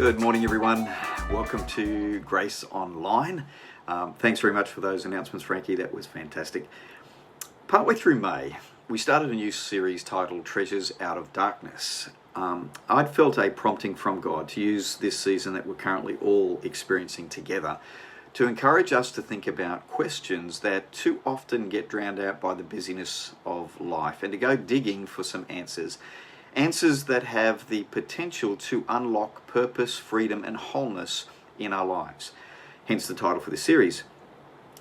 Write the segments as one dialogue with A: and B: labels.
A: Good morning, everyone. Welcome to Grace Online. Thanks very much for those announcements, Frankie. That was fantastic. Partway through May, we started a new series titled Treasures Out of Darkness. I'd felt a prompting from God to use this season that we're currently all experiencing together to encourage us to think about questions that too often get drowned out by the busyness of life and to go digging for some answers. Answers that have the potential to unlock purpose, freedom, and wholeness in our lives. Hence the title for this series.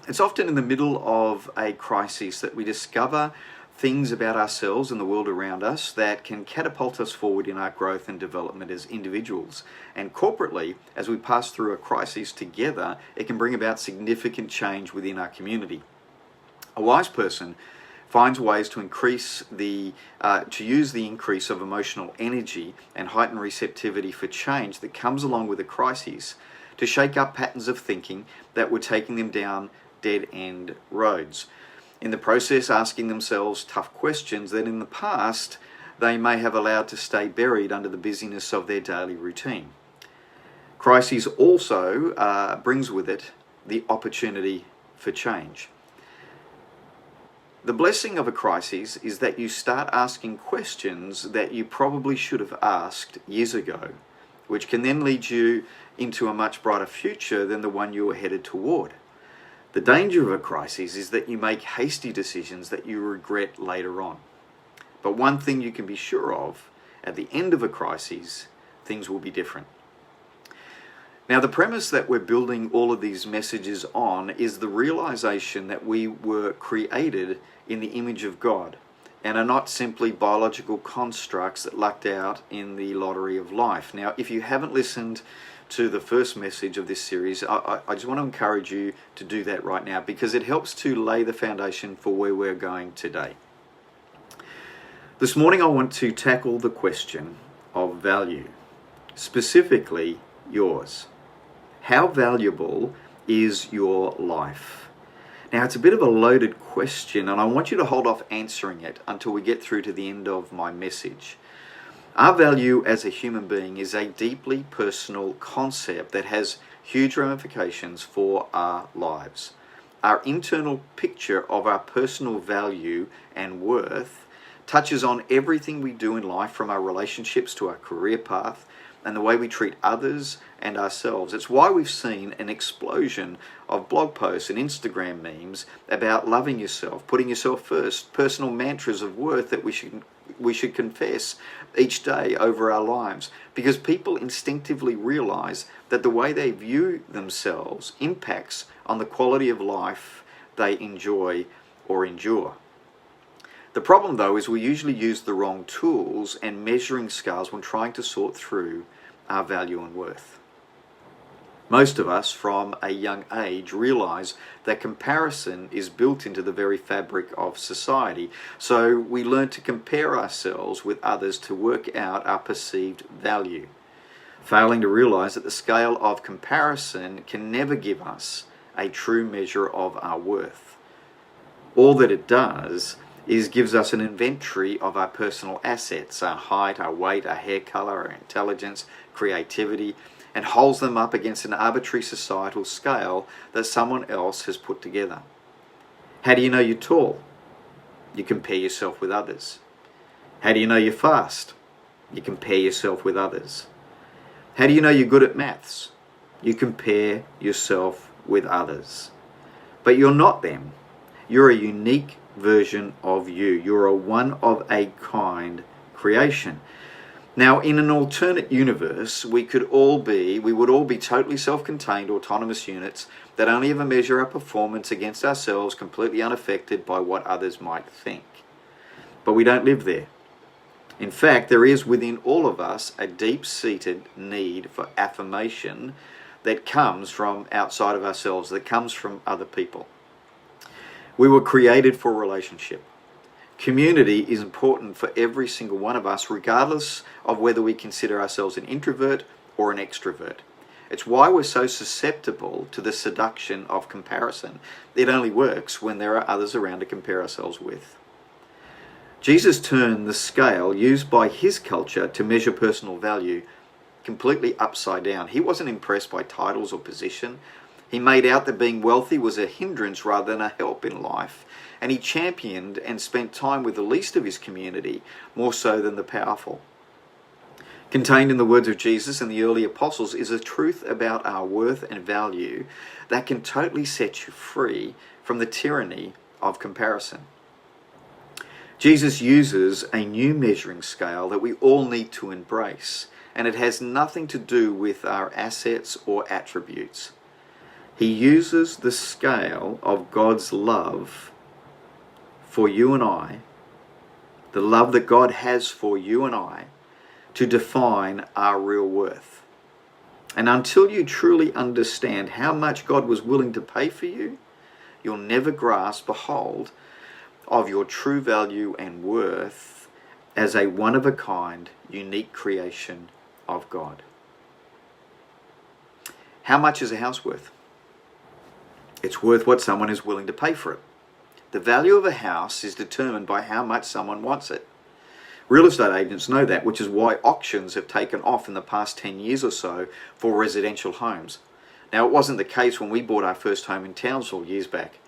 A: It's often in the middle of a crisis that we discover things about ourselves and the world around us that can catapult us forward in our growth and development as individuals. And corporately, as we pass through a crisis together, it can bring about significant change within our community. A wise person finds ways to use the increase of emotional energy and heightened receptivity for change that comes along with a crisis to shake up patterns of thinking that were taking them down dead-end roads. In the process, asking themselves tough questions that in the past they may have allowed to stay buried under the busyness of their daily routine. Crisis also brings with it the opportunity for change. The blessing of a crisis is that you start asking questions that you probably should have asked years ago, which can then lead you into a much brighter future than the one you were headed toward. The danger of a crisis is that you make hasty decisions that you regret later on. But one thing you can be sure of, at the end of a crisis, things will be different. Now, the premise that we're building all of these messages on is the realization that we were created in the image of God and are not simply biological constructs that lucked out in the lottery of life. Now, if you haven't listened to the first message of this series, I just want to encourage you to do that right now because it helps to lay the foundation for where we're going today. This morning, I want to tackle the question of value, specifically yours. How valuable is your life? Now, it's a bit of a loaded question, and I want you to hold off answering it until we get through to the end of my message. Our value as a human being is a deeply personal concept that has huge ramifications for our lives. Our internal picture of our personal value and worth touches on everything we do in life, from our relationships to our career path, and the way we treat others and ourselves. It's why we've seen an explosion of blog posts and Instagram memes about loving yourself, putting yourself first, personal mantras of worth that we should confess each day over our lives, because people instinctively realize that the way they view themselves impacts on the quality of life they enjoy or endure. The problem, though, is we usually use the wrong tools and measuring scales when trying to sort through our value and worth. Most of us, from a young age, realize that comparison is built into the very fabric of society. So we learn to compare ourselves with others to work out our perceived value, failing to realize that the scale of comparison can never give us a true measure of our worth. All that it does is gives us an inventory of our personal assets, our height, our weight, our hair color, our intelligence, creativity, and holds them up against an arbitrary societal scale that someone else has put together. How do you know you're tall? You compare yourself with others. How do you know you're fast? You compare yourself with others. How do you know you're good at maths? You compare yourself with others. But you're not them. You're a unique version of you. You're a one-of-a-kind creation. Now, in an alternate universe, we would all be totally self-contained autonomous units that only ever measure our performance against ourselves, completely unaffected by what others might think. But we don't live there. In fact, there is within all of us a deep-seated need for affirmation that comes from outside of ourselves, that comes from other people. We were created for relationship. Community is important for every single one of us, regardless of whether we consider ourselves an introvert or an extrovert. It's why we're so susceptible to the seduction of comparison. It only works when there are others around to compare ourselves with. Jesus turned the scale used by his culture to measure personal value completely upside down. He wasn't impressed by titles or position. He made out that being wealthy was a hindrance rather than a help in life. And he championed and spent time with the least of his community, more so than the powerful. Contained in the words of Jesus and the early apostles is a truth about our worth and value that can totally set you free from the tyranny of comparison. Jesus uses a new measuring scale that we all need to embrace, and it has nothing to do with our assets or attributes. He uses the scale of God's love for you and I, the love that God has for you and I, to define our real worth. And until you truly understand how much God was willing to pay for you, you'll never grasp a hold of your true value and worth as a one-of-a-kind, unique creation of God. How much is a house worth? It's worth what someone is willing to pay for it. The value of a house is determined by how much someone wants it. Real estate agents know that, which is why auctions have taken off in the past 10 years or so for residential homes. Now, it wasn't the case when we bought our first home in Townsville years back.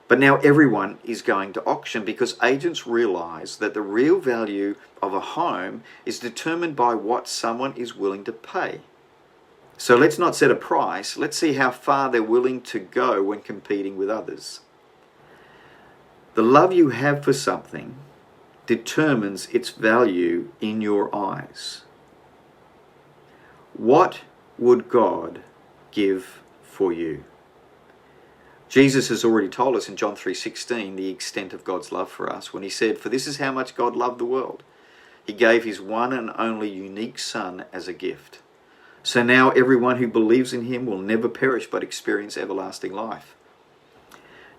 A: But now everyone is going to auction because agents realize that the real value of a home is determined by what someone is willing to pay. So let's not set a price, let's see how far they're willing to go when competing with others. The love you have for something determines its value in your eyes. What would God give for you? Jesus has already told us in John 3:16 the extent of God's love for us when he said, "For this is how much God loved the world. He gave his one and only unique Son as a gift. So now everyone who believes in him will never perish but experience everlasting life."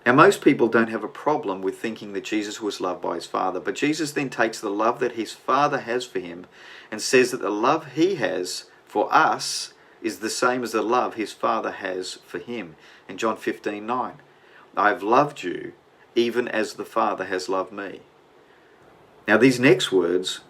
A: Now most people don't have a problem with thinking that Jesus was loved by his Father, but Jesus then takes the love that his Father has for him and says that the love he has for us is the same as the love his Father has for him. In John 15:9, "I have loved you even as the Father has loved me." Now these next words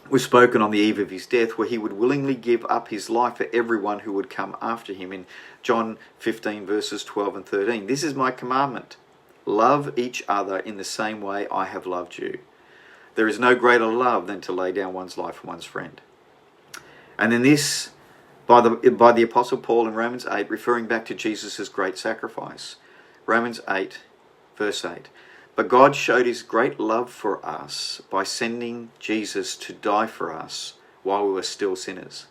A: were spoken on the eve of his death, where he would willingly give up his life for everyone who would come after him. In John 15 verses 12 and 13, "This is my commandment, love each other in the same way I have loved you. There is no greater love than to lay down one's life for one's friend." And then this by the Apostle Paul in Romans 8, referring back to Jesus' great sacrifice. Romans 8, verse 8. "But God showed his great love for us by sending Jesus to die for us while we were still sinners."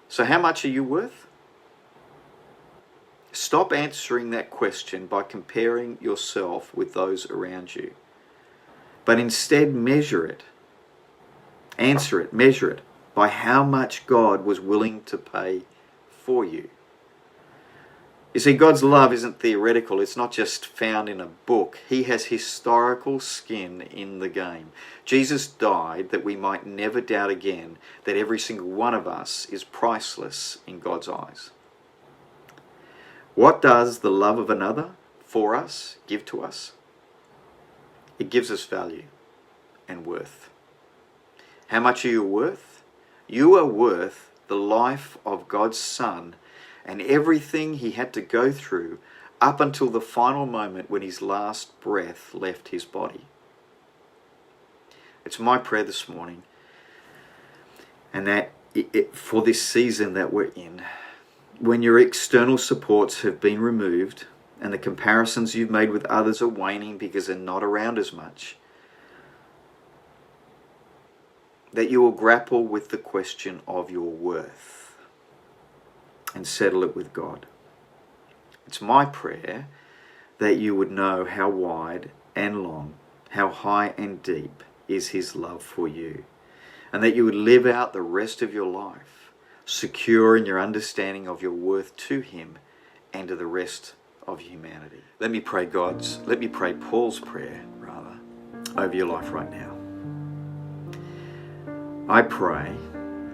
A: So how much are you worth? Stop answering that question by comparing yourself with those around you, but instead measure it. Answer it, measure it by how much God was willing to pay for you. You see, God's love isn't theoretical. It's not just found in a book. He has historical skin in the game. Jesus died that we might never doubt again that every single one of us is priceless in God's eyes. What does the love of another for us give to us? It gives us value and worth. How much are you worth? You are worth the life of God's Son and everything he had to go through up until the final moment when his last breath left his body. It's my prayer this morning, and that for this season that we're in, when your external supports have been removed and the comparisons you've made with others are waning because they're not around as much, that you will grapple with the question of your worth and settle it with God. It's my prayer that you would know how wide and long, how high and deep is his love for you, and that you would live out the rest of your life secure in your understanding of your worth to him and to the rest of humanity. Let me pray Paul's prayer over your life right now. I pray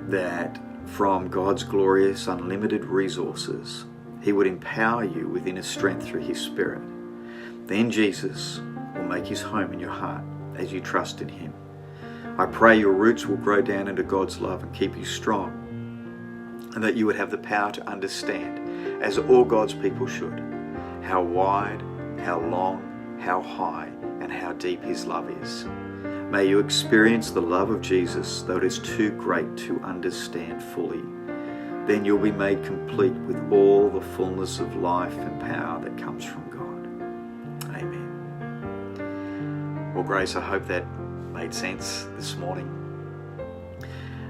A: that from God's glorious, unlimited resources, he would empower you with inner strength through his Spirit. Then Jesus will make his home in your heart as you trust in him. I pray your roots will grow down into God's love and keep you strong, and that you would have the power to understand, as all God's people should, how wide, how long, how high, and how deep his love is. May you experience the love of Jesus, though it is too great to understand fully. Then you'll be made complete with all the fullness of life and power that comes from God. Amen. Well, Grace, I hope that made sense this morning.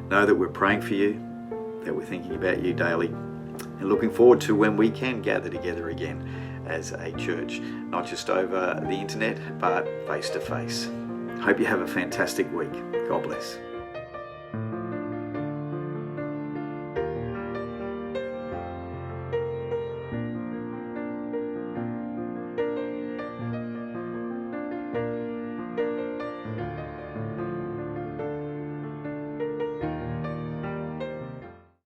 A: Know that we're praying for you, that we're thinking about you daily, and looking forward to when we can gather together again as a church, not just over the internet, but face to face. Hope you have a fantastic week. God bless.